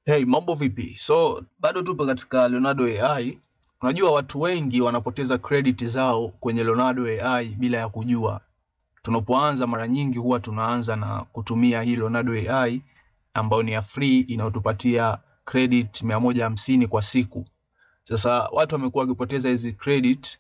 Hey, mambo vipi? So bado tupo katika Leonardo AI. Unajua watu wengi wanapoteza credit zao kwenye Leonardo AI bila ya kujua. Tunapoanza mara nyingi huwa tunaanza na kutumia hii Leonardo AI ambayo ni ya free inayotupatia credit 150 kwa siku. Sasa watu wamekuwa wakipoteza hizi credit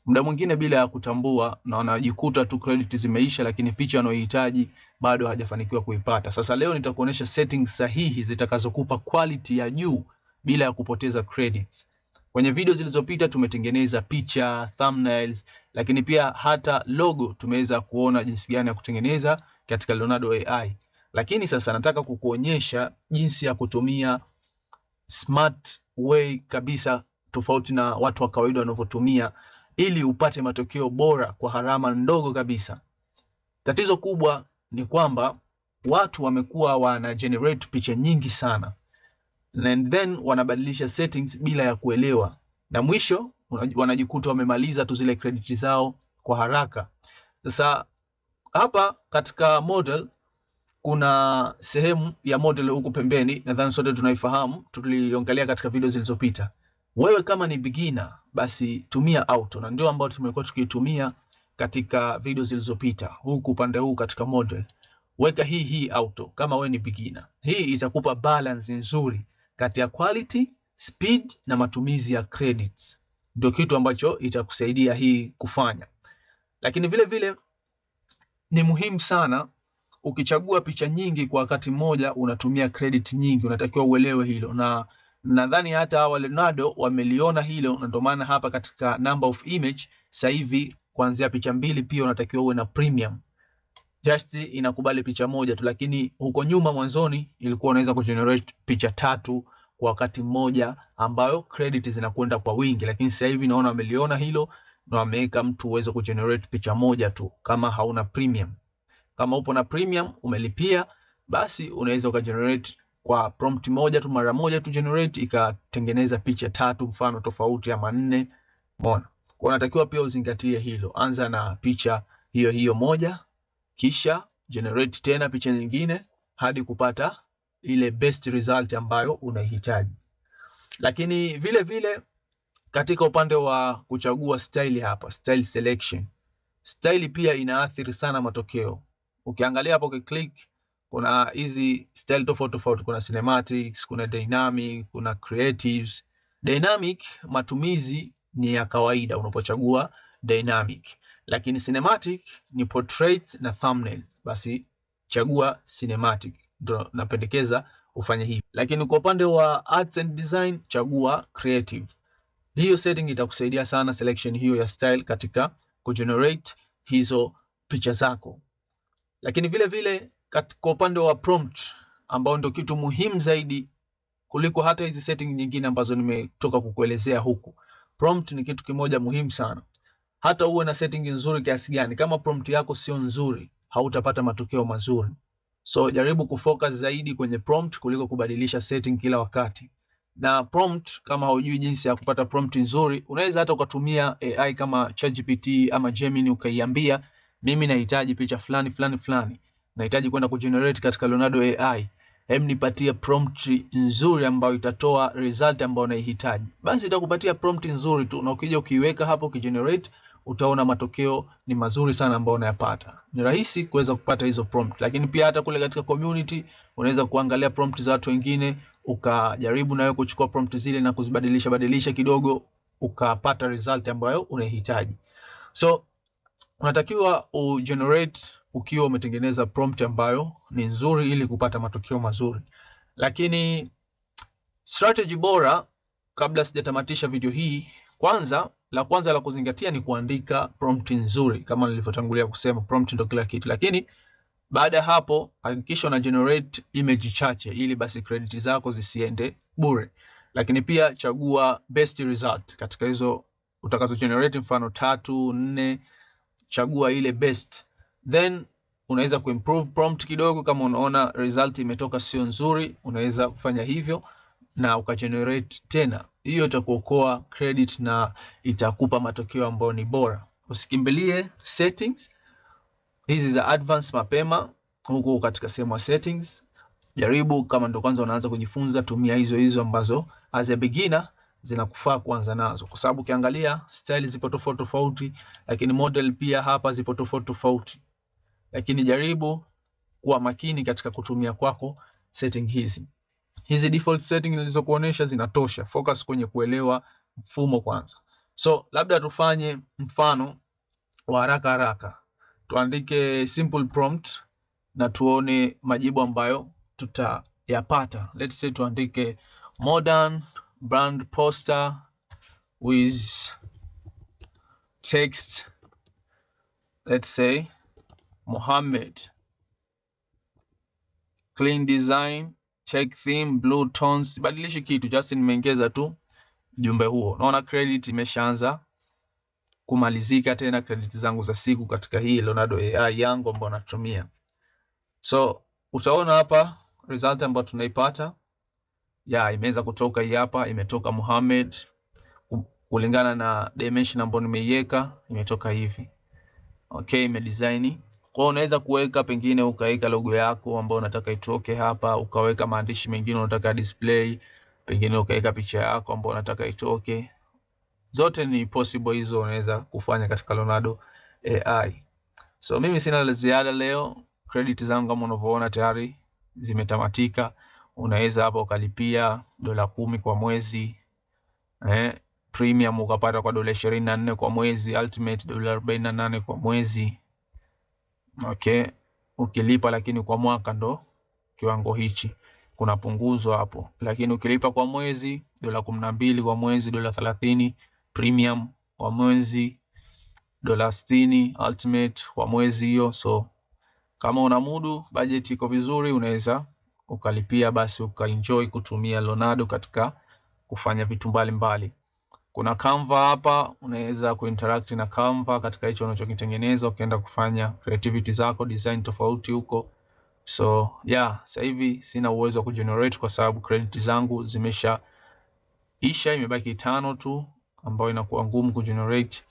muda mwingine bila ya kutambua, na wanajikuta tu credit zimeisha, lakini picha wanayohitaji bado hajafanikiwa kuipata. Sasa leo nitakuonesha settings sahihi zitakazokupa quality ya juu bila ya kupoteza credits. Kwenye video zilizopita tumetengeneza picha, thumbnails, lakini pia hata logo tumeweza kuona jinsi gani ya kutengeneza katika Leonardo AI. Lakini sasa nataka kukuonyesha jinsi ya kutumia smart way kabisa, tofauti na watu wa kawaida wanavyotumia, ili upate matokeo bora kwa gharama ndogo kabisa. Tatizo kubwa ni kwamba watu wamekuwa wana generate picha nyingi sana and then wanabadilisha settings bila ya kuelewa, na mwisho wanajikuta wamemaliza tu zile credit zao kwa haraka. Sasa hapa katika model kuna sehemu ya model huku pembeni, nadhani sote tunaifahamu, tuliongelea katika video zilizopita. Wewe kama ni beginner, basi tumia auto, na ndio ambao tumekuwa tukitumia katika video zilizopita. Huku upande huu katika model weka hii auto kama wewe ni beginner. Hii itakupa balance nzuri kati ya quality, speed na matumizi ya credits. Ndio kitu ambacho itakusaidia hii kufanya. Lakini vile vile ni muhimu sana, ukichagua picha nyingi kwa wakati mmoja unatumia credit nyingi, unatakiwa uelewe hilo, na nadhani hata hawa Leonardo wameliona hilo, na ndio maana hapa katika number of image sasa hivi kuanzia picha mbili pia unatakiwa uwe na premium. Just inakubali picha moja tu, lakini huko nyuma mwanzoni ilikuwa unaweza kugenerate picha 3 kwa wakati mmoja, ambayo credit zinakwenda kwa wingi, lakini sasa hivi naona wameliona hilo na wameweka mtu uweze kugenerate picha moja tu kama hauna premium. Kama upo na premium umelipia, basi unaweza ukagenerate kwa prompt moja tu, mara moja tu generate ikatengeneza picha 3 mfano tofauti ama 4. Umeona? Kwa unatakiwa pia uzingatie hilo. Anza na picha hiyo moja, kisha generate tena picha nyingine hadi kupata ile best result ambayo unahitaji. Lakini vile vile katika upande wa kuchagua style hapa, style selection, style pia inaathiri sana matokeo. Ukiangalia hapo ukiclick, kuna hizi style tofauti, kuna cinematics, kuna dynamic, kuna creatives. Dynamic matumizi ni ya kawaida unapochagua dynamic, lakini cinematic ni portrait na thumbnails, basi chagua cinematic, ndio napendekeza ufanye hivi. Lakini kwa upande wa arts and design chagua creative. Hiyo setting itakusaidia sana, selection hiyo ya style, katika kugenerate hizo picha zako. Lakini vile vile kwa upande wa prompt, ambao ndio kitu muhimu zaidi kuliko hata hizi setting nyingine ambazo nimetoka kukuelezea huku. Prompt ni kitu kimoja muhimu sana. Hata uwe na setting nzuri kiasi gani, kama prompt yako sio nzuri, hautapata matokeo mazuri. So jaribu kufocus zaidi kwenye prompt kuliko kubadilisha setting kila wakati. Na prompt, kama hujui jinsi ya kupata prompt nzuri, unaweza hata ukatumia AI kama ChatGPT ama Gemini, ukaiambia mimi nahitaji picha fulani, nahitaji kwenda kugenerate katika Leonardo AI, nipatie prompt nzuri ambayo itatoa result ambayo unahitaji. Basi itakupatia prompt nzuri tu, na ukija ukiweka hapo ukigenerate, utaona matokeo ni mazuri sana ambayo unayapata. Ni rahisi kuweza kupata hizo prompt. Lakini pia hata kule katika community unaweza kuangalia prompt za watu wengine, ukajaribu nawe kuchukua prompt zile na kuzibadilisha kidogo, ukapata result ambayo unahitaji. So unatakiwa ugenerate ukiwa umetengeneza prompt ambayo ni nzuri ili kupata matokeo mazuri. Lakini strategy bora, kabla sijatamatisha video hii, la kwanza la kuzingatia ni kuandika prompt nzuri. Kama nilivyotangulia kusema, prompt ndio kila kitu. Lakini baada ya hapo hakikisha una generate image chache, ili basi credit zako zisiende bure. Lakini pia chagua best result katika hizo utakazo generate, mfano 3, 4, chagua ile best. Then unaweza kuimprove prompt kidogo, kama unaona result imetoka sio nzuri, unaweza kufanya hivyo na ukagenerate tena. Hiyo itakuokoa credit na itakupa matokeo ambayo ni bora. Usikimbilie settings hizi za advanced mapema huko katika sehemu ya settings. Jaribu kama ndo kwanza unaanza kujifunza, tumia hizo ambazo as a beginner zinakufaa kuanza nazo, kwa sababu ukiangalia style zipo tofauti tofauti, lakini model pia hapa zipo tofauti tofauti. Lakini jaribu kuwa makini katika kutumia kwako setting hizi. Hizi default setting nilizokuonesha zinatosha. Focus kwenye kuelewa mfumo kwanza. So labda tufanye mfano wa haraka haraka. Tuandike simple prompt na tuone majibu ambayo tutayapata. Let's say tuandike modern brand poster with text, let's say Mohammed, clean design, check theme, blue tones. Badilishi kitu, just nimeongeza tu jumbe huo. Naona credit imeshaanza kumalizika, tena credit zangu za siku katika hii Leonardo AI yangu ambayo natumia. So utaona hapa result ambayo tunaipata imeweza kutoka. Hii hapa imetoka Mohammed kulingana na dimension ambayo nimeiweka, imetoka hivi. Okay, imedesign. Kwa hiyo unaweza kuweka, pengine ukaweka logo yako ambayo unataka itoke hapa, ukaweka maandishi mengine unataka display, pengine ukaweka picha yako ambayo unataka itoke. Zote ni possible hizo, unaweza kufanya katika Leonardo AI. So mimi sina la ziada leo. Credit zangu kama unavyoona tayari zimetamatika. Unaweza hapa ukalipia $10 kwa mwezi. Premium ukapata kwa $24 kwa mwezi, ultimate $48 kwa mwezi. Okay, ukilipa lakini kwa mwaka ndo kiwango hichi kuna punguzo hapo, lakini ukilipa kwa mwezi $12 kwa mwezi, $30 premium kwa mwezi, $60 ultimate kwa mwezi hiyo. So kama una mudu, budget iko vizuri, unaweza ukalipia basi ukaenjoy kutumia Leonardo katika kufanya vitu mbalimbali. Kuna Canva hapa, unaweza kuinteract na Canva katika hicho unachokitengeneza, ukienda kufanya creativity zako, design tofauti huko. So sasa hivi sina uwezo wa kugenerate kwa sababu credit zangu zimesha isha, imebaki 5 tu ambayo inakuwa ngumu kugenerate.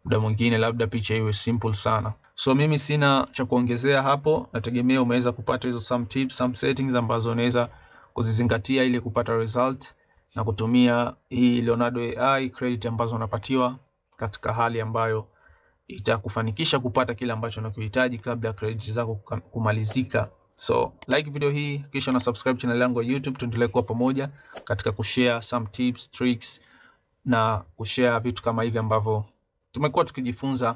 Muda mwingine labda picha iwe simple sana. So mimi sina cha kuongezea hapo. Nategemea umeweza kupata hizo some tips, some settings ambazo unaweza kuzizingatia ili kupata result na kutumia hii Leonardo AI credit ambazo unapatiwa katika hali ambayo itakufanikisha kupata kile ambacho unakihitaji kabla credit zako kumalizika. So like video hii, kisha na subscribe channel yangu ya YouTube. Tuendelee kuwa pamoja katika kushare some tips, tricks na kushare vitu kama hivi ambavyo tumekuwa tukijifunza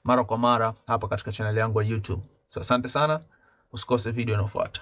mara kwa mara hapa katika channel yangu ya YouTube. So asante sana, usikose video inayofuata.